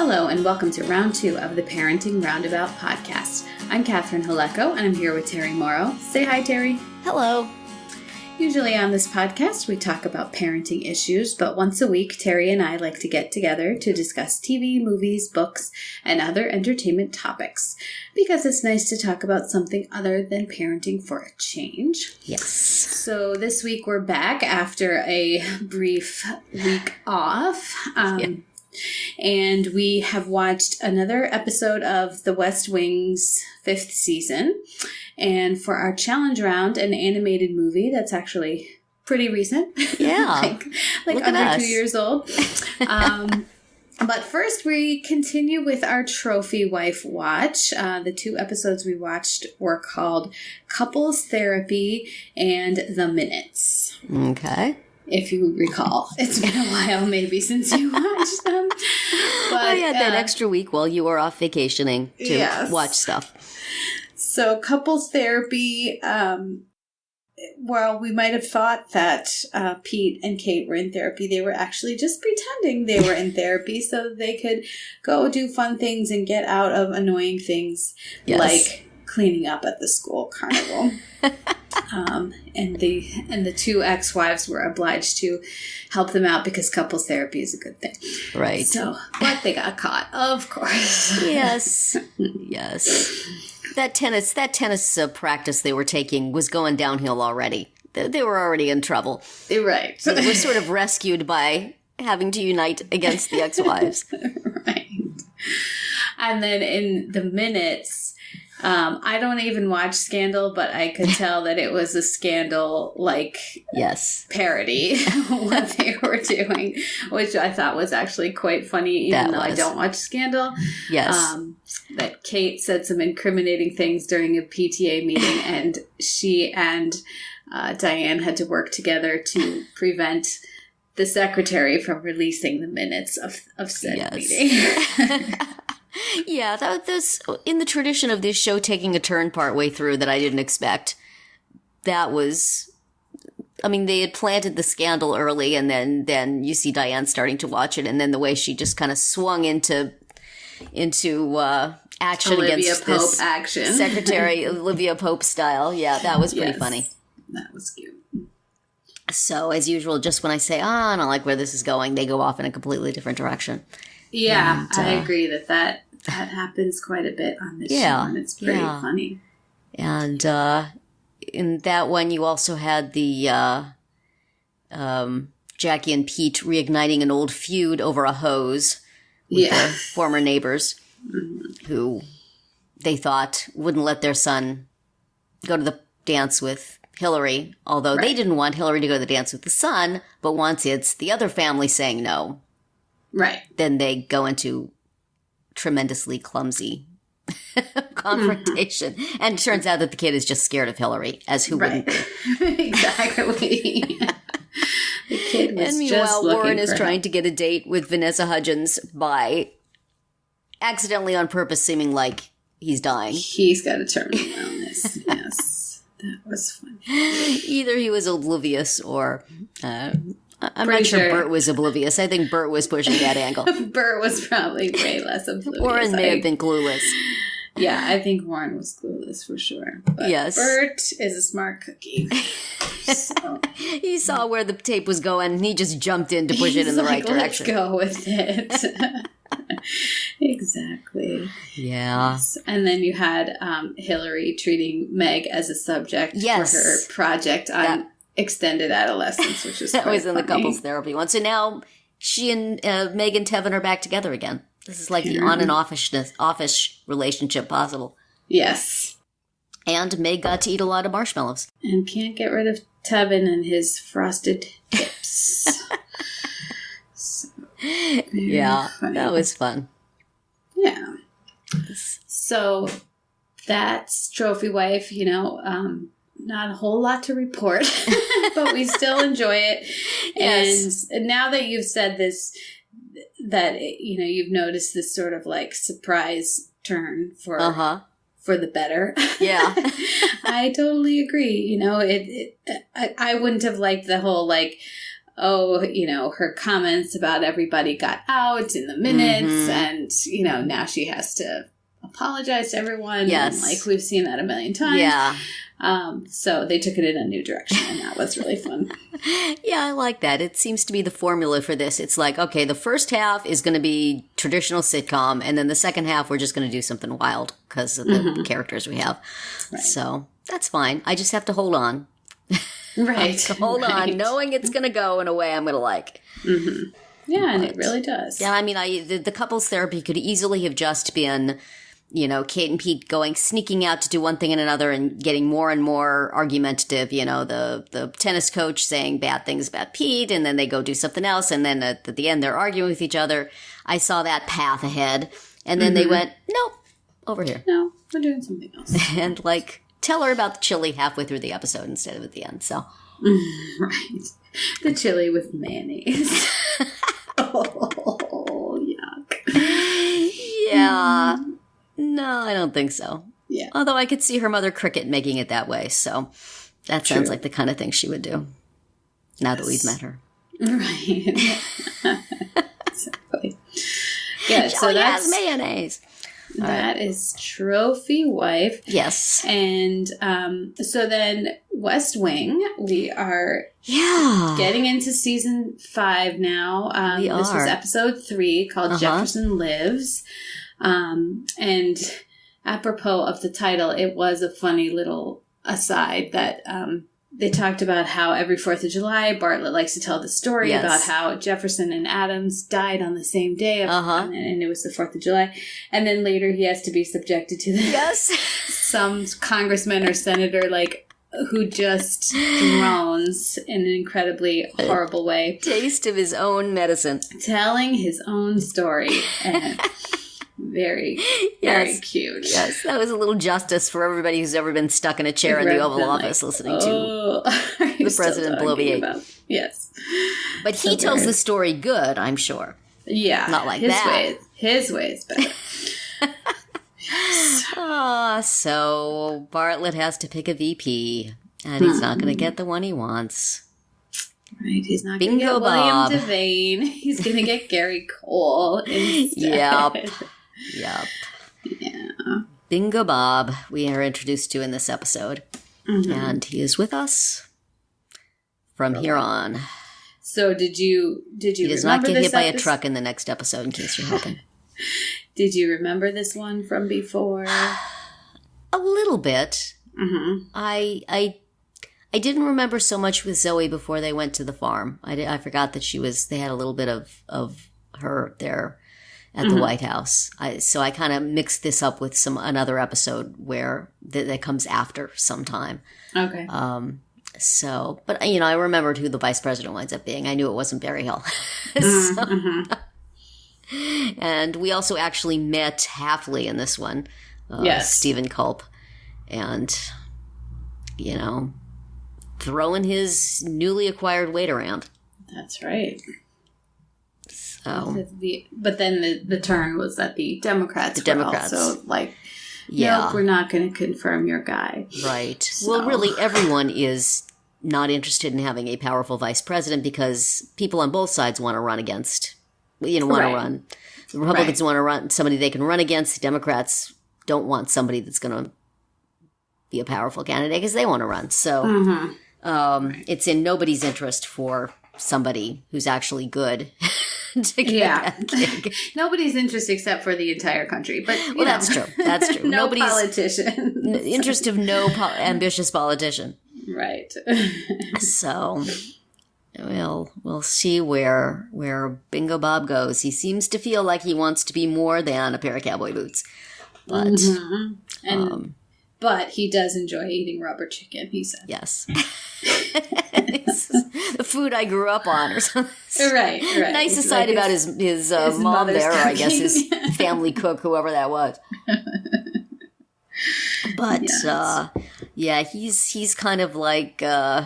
Hello and welcome to round 2 of the Parenting Roundabout podcast. I'm Catherine Haleko and I'm here with Terri Morrow. Say hi, Terri. Hello. Usually on this podcast we talk about parenting issues, but once a week Terri and I like to get together to discuss TV, movies, books, and other entertainment topics because it's nice to talk about something other than parenting for a change. Yes. So this week we're back after a brief week off. And we have watched another episode of The West Wing's 5th season. And for our challenge round, an animated movie that's actually pretty recent. Yeah. like under 2 years old. But first, we continue with our Trophy Wife watch. The 2 episodes we watched were called Couples Therapy and The Minutes. Okay. If you recall. It's been a while maybe since you watched them. But I had that extra week while you were off vacationing to watch stuff. So couples therapy, while we might have thought that Pete and Kate were in therapy, they were actually just pretending they were in therapy so that they could go do fun things and get out of annoying things like cleaning up at the school carnival. And the 2 ex-wives were obliged to help them out because couples therapy is a good thing. Right. So, but they got caught, of course. Yes. Yes. That tennis practice they were taking was going downhill already. They were already in trouble. Right. They were sort of rescued by having to unite against the ex-wives. Right. And then in the minutes, I don't even watch Scandal, but I could tell that it was a Scandal, parody, what they were doing, which I thought was actually quite funny, even though I don't watch Scandal. Yes. That Kate said some incriminating things during a PTA meeting, and she and Diane had to work together to prevent the secretary from releasing the minutes of said meeting. Yeah, that was in the tradition of this show taking a turn partway through that I didn't expect. That was, they had planted the scandal early, and then you see Diane starting to watch it, and then the way she just kind of swung into action Olivia against Pope this action. Secretary Olivia Pope style. Yeah, that was pretty funny. That was cute. So, as usual, just when I say, I don't like where this is going, they go off in a completely different direction. Yeah, and, I agree that happens quite a bit on this show, and it's pretty funny. And in that one, you also had the Jackie and Pete reigniting an old feud over a hose with their former neighbors, who they thought wouldn't let their son go to the dance with Hillary, although they didn't want Hillary to go to the dance with the son, but once it's the other family saying no, then they go into tremendously clumsy confrontation. And it turns out that the kid is just scared of Hillary, as who wouldn't be. Exactly. The kid was and meanwhile, Warren is trying to get a date with Vanessa Hudgens by accidentally on purpose seeming like he's dying. He's got a terminal illness. Yes. That was fun. Either he was oblivious or... I'm not sure Bert was oblivious. I think Bert was pushing that angle. Bert was probably way less oblivious. Warren may have been clueless. Yeah, I think Warren was clueless for sure. But yes. Bert is a smart cookie. So. He saw where the tape was going, and he just jumped in to push it in the right direction. Let's go with it. Exactly. Yeah. Yes. And then you had Hillary treating Meg as a subject for her project on extended adolescence, which is that was in funny. The couples therapy one. So now she and Meg and Tevin are back together again. This is like the on and offish relationship possible. Yes. And Meg got to eat a lot of marshmallows. And can't get rid of Tevin and his frosted tips. Funny. That was fun. Yeah. So that's Trophy Wife, not a whole lot to report, but we still enjoy it. Yes. And now that you've said this, that, you've noticed this sort of surprise turn for the better. Yeah. I totally agree. I wouldn't have liked the whole her comments about everybody got out in the minutes, and, now she has to apologize to everyone. Yes. And, like, we've seen that a million times. Yeah. So they took it in a new direction, and that was really fun. Yeah, I like that. It seems to be the formula for this. It's like, okay, the first half is going to be traditional sitcom, and then the second half we're just going to do something wild because of the characters we have. Right. So that's fine. I just have to hold on. Right. Hold on, knowing it's going to go in a way I'm going to like. Mm-hmm. Yeah, and it really does. Yeah, I mean, the couples therapy could easily have just been, Kate and Pete sneaking out to do one thing and another and getting more and more argumentative. The tennis coach saying bad things about Pete, and then they go do something else, and then at the end they're arguing with each other. I saw that path ahead, and then they went, nope, over here. No, we're doing something else. And, tell her about the chili halfway through the episode instead of at the end, so. Right. The chili with mayonnaise. Oh, yuck. Yeah. No, I don't think so. Yeah. Although I could see her mother Cricket making it that way, so that sounds like the kind of thing she would do. Now that we've met her. Right. Exactly. Good. So that's mayonnaise. That is Trophy Wife. Yes. And so then West Wing, we are getting into season 5 now. We This was episode 3 called Jefferson Lives. And apropos of the title, it was a funny little aside that they talked about how every 4th of July, Bartlett likes to tell the story about how Jefferson and Adams died on the same day, and it was the 4th of July. And then later he has to be subjected to some congressman or senator, who just drones in an incredibly horrible way. Taste of his own medicine. Telling his own story. And very, very cute. Yes, that was a little justice for everybody who's ever been stuck in a chair in the Oval Office listening to the president bloviate. Yes. But he tells the story good, I'm sure. Yeah. Not like his that. His way is better. So Bartlett has to pick a VP, and he's not going to get the one he wants. Right, he's not going to get William Devane. He's going to get Gary Cole instead. Yep. Yeah. Bingo Bob, we are introduced to in this episode. And he is with us from here on. So did you He does not get hit by a truck in the next episode, in case you're hoping. Did you remember this one from before? A little bit. I didn't remember so much with Zoe before they went to the farm. I forgot that they had a little bit of her there at the White House. So I kind of mixed this up with another episode where that comes after sometime. Okay. But I remembered who the vice president winds up being. I knew it wasn't Barry Hill. And we also actually met Halfley in this one. Stephen Culp. And, throwing his newly acquired weight around. That's right. So, but then the turn was that the Democrats also nope, we're not going to confirm your guy. Right. So. Well, really, everyone is not interested in having a powerful vice president because people on both sides want to run against, want to run. The Republicans want to run somebody they can run against. The Democrats don't want somebody that's going to be a powerful candidate because they want to run. So it's in nobody's interest for somebody who's actually good to get that gig. Nobody's interest except for the entire country. But that's true. That's true. No nobody's politician. Interest of no ambitious politician. Right. So we'll see where Bingo Bob goes. He seems to feel like he wants to be more than a pair of cowboy boots. But but he does enjoy eating rubber chicken, he said. Yes. The food I grew up on or something. Right. Nice aside about his mom there, or I guess his family cook, whoever that was. But, he's kind of like, we'll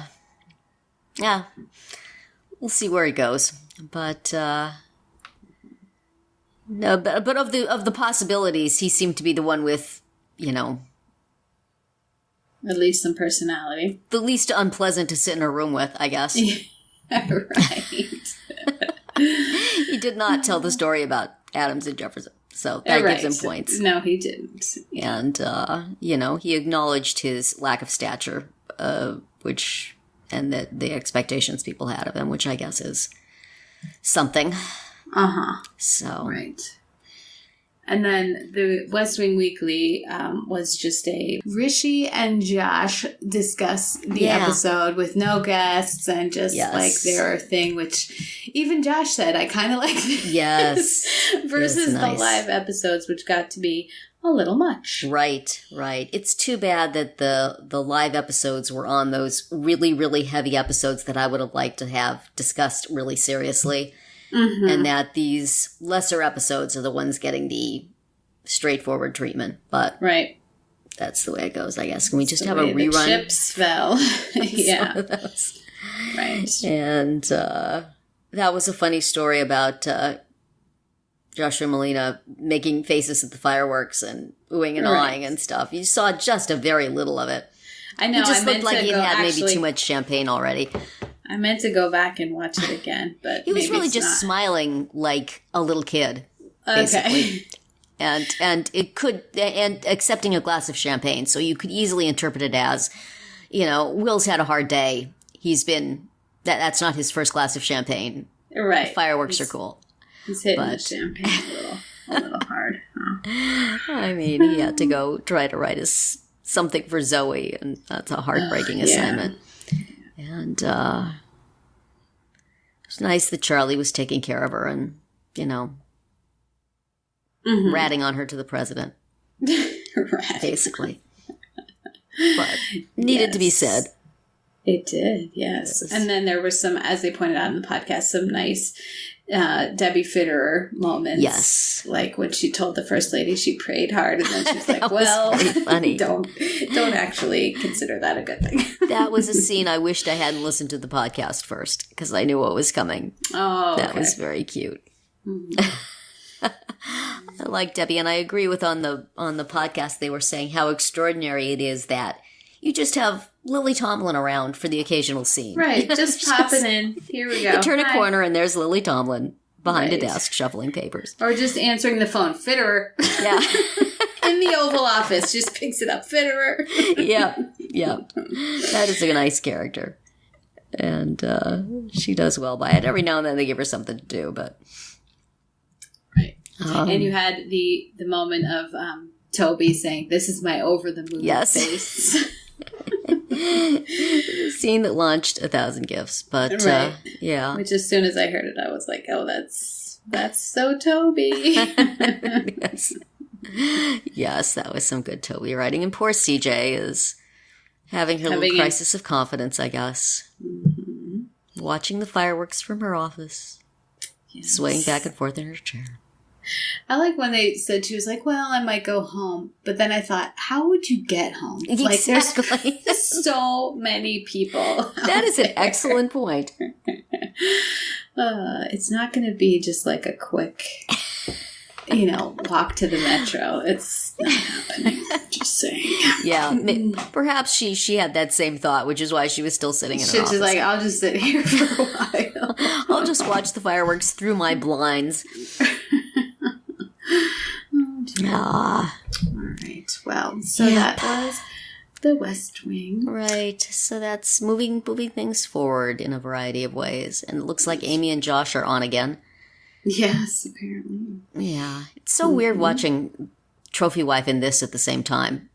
see where he goes. But, no, but of the possibilities, he seemed to be the one with, at least some personality. The least unpleasant to sit in a room with, I guess. Right. He did not tell the story about Adams and Jefferson, so that gives him points. No, he didn't. And, he acknowledged his lack of stature, and the expectations people had of him, which I guess is something. So. Right. And then the West Wing Weekly was just a Rishi and Josh discuss the episode with no guests and just like their thing, which even Josh said, I kind of like this. Yes. Versus the live episodes, which got to be a little much. Right. It's too bad that the live episodes were on those really, really heavy episodes that I would have liked to have discussed really seriously. Mm-hmm. And that these lesser episodes are the ones getting the straightforward treatment. But that's the way it goes, I guess. Can we just have a rerun? The chips fell. Yeah. Right. And that was a funny story about Joshua Malina making faces at the fireworks and oohing and awing and stuff. You saw just a very little of it. I know. It just looked like he had maybe too much champagne already. I meant to go back and watch it again, but he was really just smiling like a little kid, basically, and accepting a glass of champagne. So you could easily interpret it as, Will's had a hard day. That's not his first glass of champagne. Right, the fireworks are cool. He's hitting the champagne a little hard. Huh? I mean, he had to go try to write something for Zoe, and that's a heartbreaking assignment. And it was nice that Charlie was taking care of her and, ratting on her to the president. Basically. But needed to be said. It did, yes. And then there were some, as they pointed out in the podcast, some nice Debbie Fitterer moments. Yes. Like when she told the First Lady she prayed hard, and then she's like, well, funny. don't actually consider that a good thing. That was a scene I wished I hadn't listened to the podcast first, because I knew what was coming. Oh, that was very cute. Mm-hmm. I like Debbie, and I agree with on the podcast they were saying how extraordinary it is that you just have Lily Tomlin around for the occasional scene. Right, just popping in. Here we go. You turn a corner and there's Lily Tomlin behind a desk shuffling papers. Or just answering the phone. Fitterer. Yeah. In the Oval Office, just picks it up. Fitterer. Yeah. That is a nice character. And she does well by it. Every now and then they give her something to do, but... Right. And you had the moment of Toby saying, "This is my over-the-moon face." Scene that launched 1,000 gifts, but yeah. Which as soon as I heard it, I was like, "Oh, that's so Toby." Yes, that was some good Toby writing. And poor CJ is having her little crisis of confidence, I guess. Mm-hmm. Watching the fireworks from her office, swaying back and forth in her chair. I like when they said she was like, well, I might go home. But then I thought, how would you get home? Exactly. Like, there's so many people. That is an excellent point. It's not going to be just like a quick, walk to the metro. It's not happening. Just saying. Yeah. Perhaps she had that same thought, which is why she was still sitting in her office. She's like, I'll just sit here for a while. I'll just watch the fireworks through my blinds. All right. Well, so that was the West Wing. Right. So that's moving things forward in a variety of ways. And it looks like Amy and Josh are on again. Yes, apparently. Yeah. It's so weird watching Trophy Wife and this at the same time,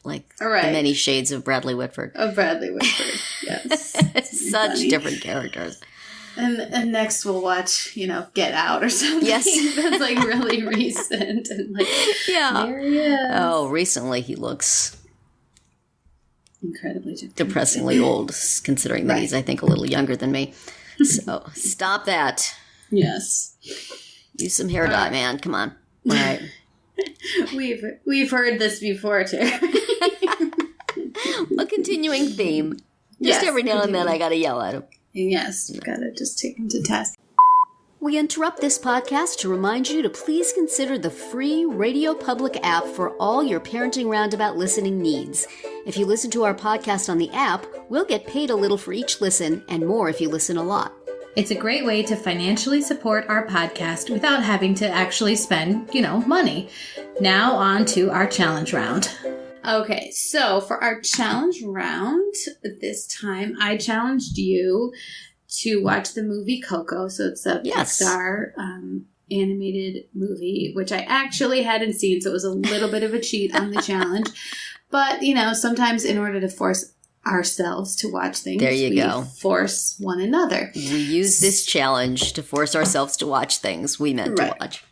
like the many shades of Bradley Whitford. Of Bradley Whitford, yes. Such different characters. And next we'll watch, Get Out or something. Yes. That's like really recent. And there he is. Oh, recently he looks incredibly different. Depressingly old, considering that he's, I think, a little younger than me. So stop that. Yes. Use some hair dye, man. Come on. All right. We've heard this before, too. A continuing theme. Just every now and then I gotta yell at him. Yes, you've got to just take him to task. We interrupt this podcast to remind you to please consider the free Radio Public app for all your Parenting Roundabout listening needs. If you listen to our podcast on the app, we'll get paid a little for each listen and more if you listen a lot. It's a great way to financially support our podcast without having to actually spend, money. Now on to our challenge round. Okay, so for our challenge round, this time I challenged you to watch the movie Coco. So it's a Pixar animated movie, which I actually hadn't seen. So it was a little bit of a cheat on the challenge. But, sometimes in order to force ourselves to watch things, we force one another. We use this challenge to force ourselves to watch things we meant to watch.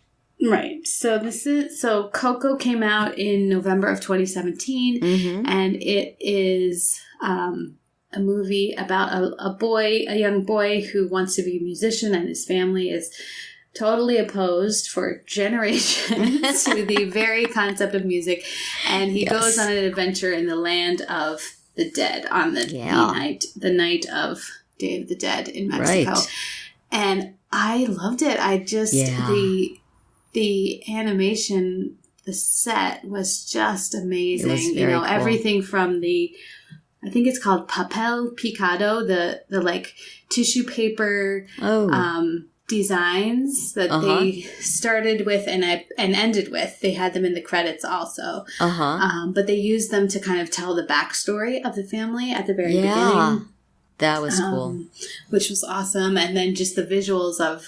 Right. So Coco came out in November of 2017, and it is a movie about a young boy who wants to be a musician, and his family is totally opposed for generations to the very concept of music. And he goes on an adventure in the land of the dead on the night of Day of the Dead in Mexico. Right. And I loved it. I just, the animation, the set was just amazing. Was cool. Everything from I think it's called papel picado, the like tissue paper designs that they started with and ended with. They had them in the credits also. But they used them to kind of tell the backstory of the family at the very beginning. That was cool. Which was awesome. And then just the visuals of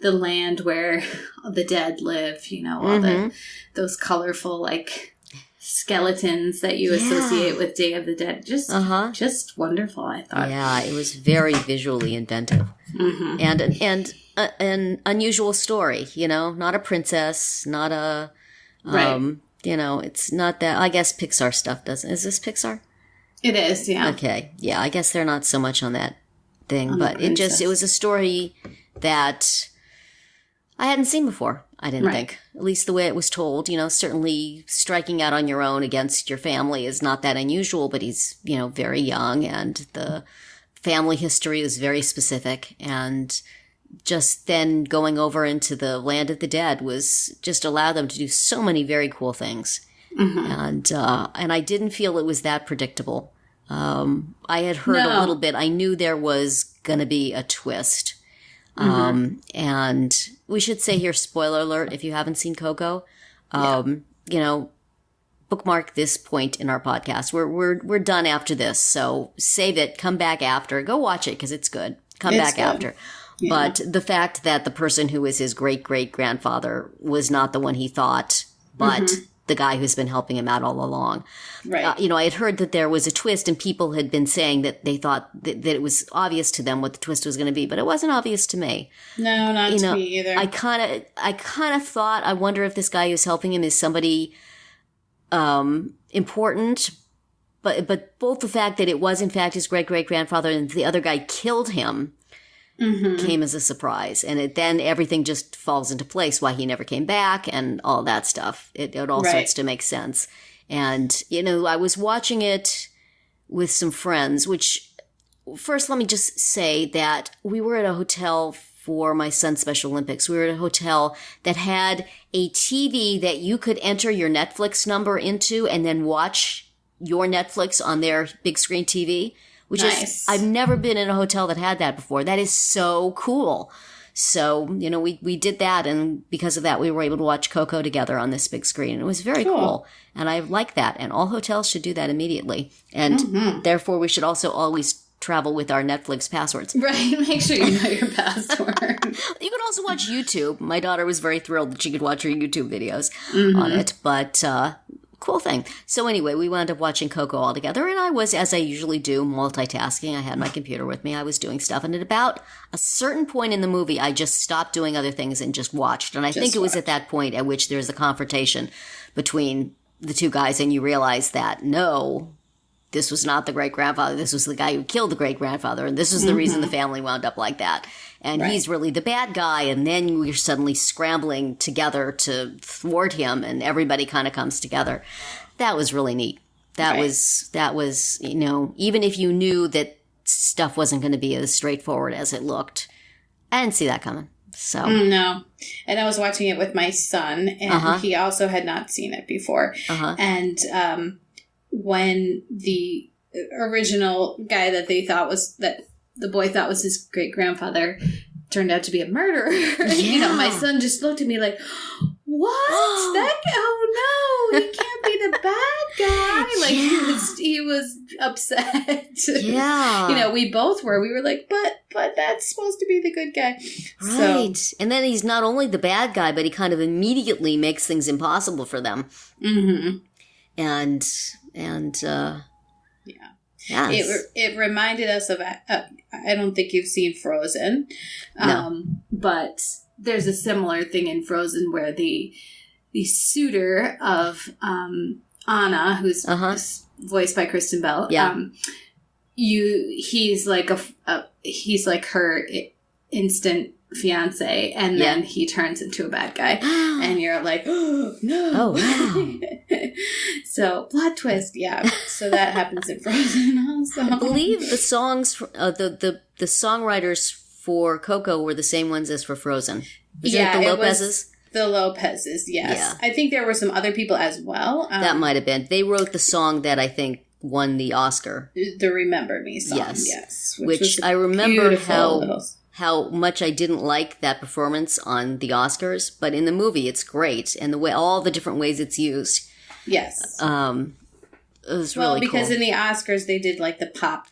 the land where the dead live, all those colorful like skeletons that you associate with Day of the Dead. Just wonderful, I thought. Yeah, it was very visually inventive. And an unusual story, not a princess, not a, it's not that, I guess Pixar stuff doesn't. Is this Pixar? It is, yeah. Okay. Yeah, I guess they're not so much on that thing, but it was a story that I hadn't seen before. I didn't think, at least the way it was told, certainly striking out on your own against your family is not that unusual, but he's, very young and the family history is very specific. And just then going over into the land of the dead was just allowed them to do so many very cool things. And I didn't feel it was that predictable. I had heard a little bit. I knew there was going to be a twist. And we should say here, spoiler alert, if you haven't seen Coco, bookmark this point in our podcast. We're done after this. So save it, come back after, go watch it because it's good. Come back after. Yeah. But the fact that the person who is his great-great-grandfather was not the one he thought, but the guy who's been helping him out all along. Right. I had heard that there was a twist and people had been saying that they thought that it was obvious to them what the twist was going to be, but it wasn't obvious to me. No, not to me either. I kind of thought, I wonder if this guy who's helping him is somebody important, but both the fact that it was in fact his great-great-grandfather and the other guy killed him came as a surprise. And then everything just falls into place, why he never came back and all that stuff. It all starts to make sense. And, I was watching it with some friends, which first let me just say that we were at a hotel for my son's Special Olympics. We were at a hotel that had a TV that you could enter your Netflix number into and then watch your Netflix on their big screen TV. Which is, I've never been in a hotel that had that before. That is so cool. So, we did that. And because of that, we were able to watch Coco together on this big screen. It was very cool. And I like that. And all hotels should do that immediately. And therefore, we should also always travel with our Netflix passwords. Right. Make sure you know your password. You can also watch YouTube. My daughter was very thrilled that she could watch her YouTube videos on it. But, cool thing. So anyway, we wound up watching Coco all together, and I was, as I usually do, multitasking. I had my computer with me. I was doing stuff. And at about a certain point in the movie, I just stopped doing other things and just watched. And I think it was at that point at which there's a confrontation between the two guys, and you realize that, no, this was not the great-grandfather. This was the guy who killed the great-grandfather, and this is the reason the family wound up like that. And he's really the bad guy, and then we're suddenly scrambling together to thwart him, and everybody kind of comes together. That was really neat. That was, even if you knew that stuff wasn't going to be as straightforward as it looked, I didn't see that coming. So no. And I was watching it with my son, and he also had not seen it before. And when the original guy that the boy thought was his great grandfather turned out to be a murderer, my son just looked at me like, what? Oh no, he can't be the bad guy. Like he was upset. Yeah. We both were. We were like, but that's supposed to be the good guy. Right. So, and then he's not only the bad guy, but he kind of immediately makes things impossible for them. Mm-hmm. And yes. It reminded us of, I don't think you've seen Frozen, No. But there's a similar thing in Frozen where the suitor of Anna, who's voiced by Kristen Bell, he's like he's like her instant fiance, and then he turns into a bad guy, and you're like, oh no! Oh wow! So plot twist, So that happens in Frozen also. I believe the songs, the songwriters for Coco were the same ones as for Frozen. Was it the Lopez's? The Lopez's, yes. Yeah. I think there were some other people as well. That might have been. They wrote the song that I think won the Oscar. The Remember Me song, yes. Which I remember how much I didn't like that performance on the Oscars, but in the movie it's great, and all the different ways it's used. Yes. It was really cool. Well, because in the Oscars they did like the pop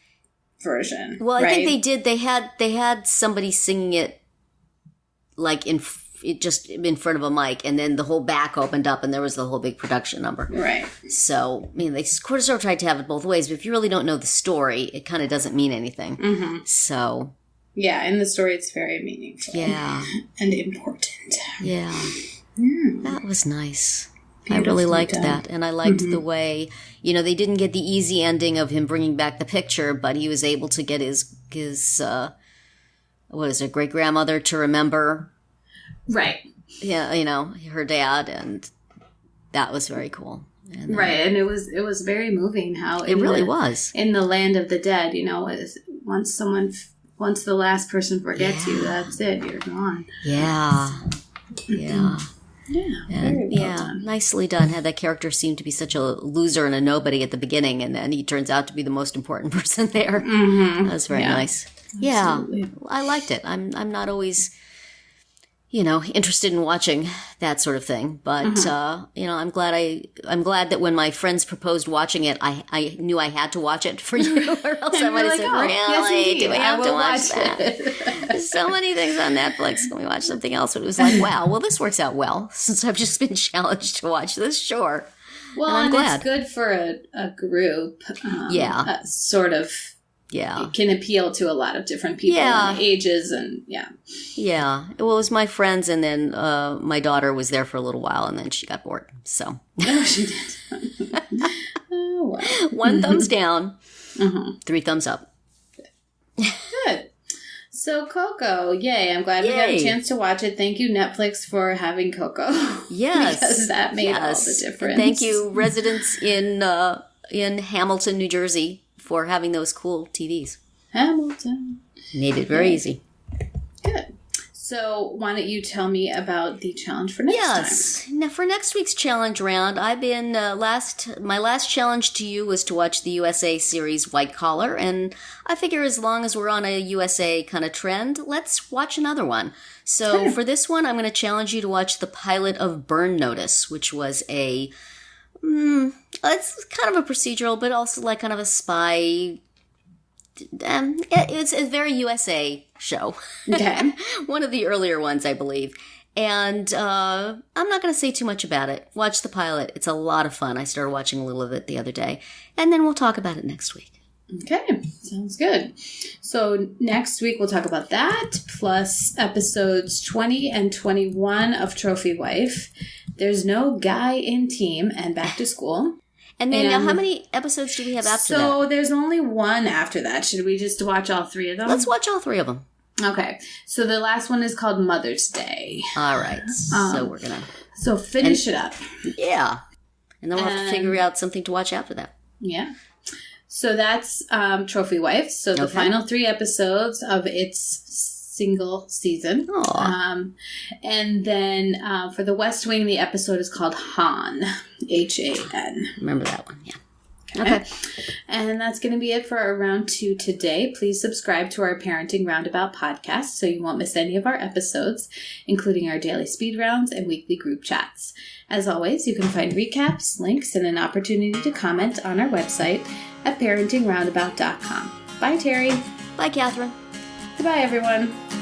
version. Well, I think they did. They had somebody singing it like just in front of a mic, and then the whole back opened up, and there was the whole big production number. Right. So, I mean, they sort of tried to have it both ways, but if you really don't know the story, it kind of doesn't mean anything. Mm-hmm. So. Yeah, in the story, it's very meaningful. Yeah. And important. Yeah. That was nice. I really liked that, and I liked the way, they didn't get the easy ending of him bringing back the picture, but he was able to get his great-grandmother to remember. Right. Yeah, her dad, and that was very cool. And, right, and it was very moving how it really was. In the land of the dead, once the last person forgets you, that's it, you're gone. Yeah. Yeah. Yeah, very well done. Nicely done. Had that character seem to be such a loser and a nobody at the beginning, and then he turns out to be the most important person there. Mm-hmm. That was very nice. Absolutely. Yeah, I liked it. I'm not always, interested in watching that sort of thing, but I'm glad that when my friends proposed watching it, I knew I had to watch it for you, or else I might have said, "Really? Yes, do we have to watch that?" There's so many things on Netflix. Can we watch something else? But it was like, wow, well, this works out well since I've just been challenged to watch this. Sure. Well, and I'm glad. It's good for a group. Sort of. Yeah. It can appeal to a lot of different people and ages and Yeah. Well, it was my friends, and then my daughter was there for a little while, and then she got bored. So. Oh, she did. Oh, wow. 1 thumbs down, 3 thumbs up. Good. So, Coco, yay. I'm glad we got a chance to watch it. Thank you, Netflix, for having Coco. Yes. Because that made all the difference. And thank you, residents in Hamilton, New Jersey, for having those cool TVs. Hamilton. Made it very easy. Good. So why don't you tell me about the challenge for next time? Yes. Now, for next week's challenge round, I've been my last challenge to you was to watch the USA series White Collar, and I figure as long as we're on a USA kind of trend, let's watch another one. So for this one, I'm going to challenge you to watch the pilot of Burn Notice, which was it's kind of a procedural, but also like kind of a spy. It's a very USA show. Okay. One of the earlier ones, I believe. And I'm not going to say too much about it. Watch the pilot. It's a lot of fun. I started watching a little of it the other day. And then we'll talk about it next week. Okay. Sounds good. So next week we'll talk about that, plus episodes 20 and 21 of Trophy Wife. There's no guy in team and back to school. And then now how many episodes do we have after that? So there's only one after that. Should we just watch all 3 of them? Let's watch all 3 of them. Okay. So the last one is called Mother's Day. All right. So we're going to... So finish it up. Yeah. And then we'll have to figure out something to watch after that. Yeah. So that's Trophy Wife. So the final 3 episodes of its single season. And then for the West Wing, the episode is called Han, H-A-N. Remember that one, yeah. Okay. And that's going to be it for our round 2 today. Please subscribe to our Parenting Roundabout podcast so you won't miss any of our episodes, including our daily speed rounds and weekly group chats. As always, you can find recaps, links, and an opportunity to comment on our website at parentingroundabout.com. Bye, Terri. Bye, Catherine. Goodbye, everyone.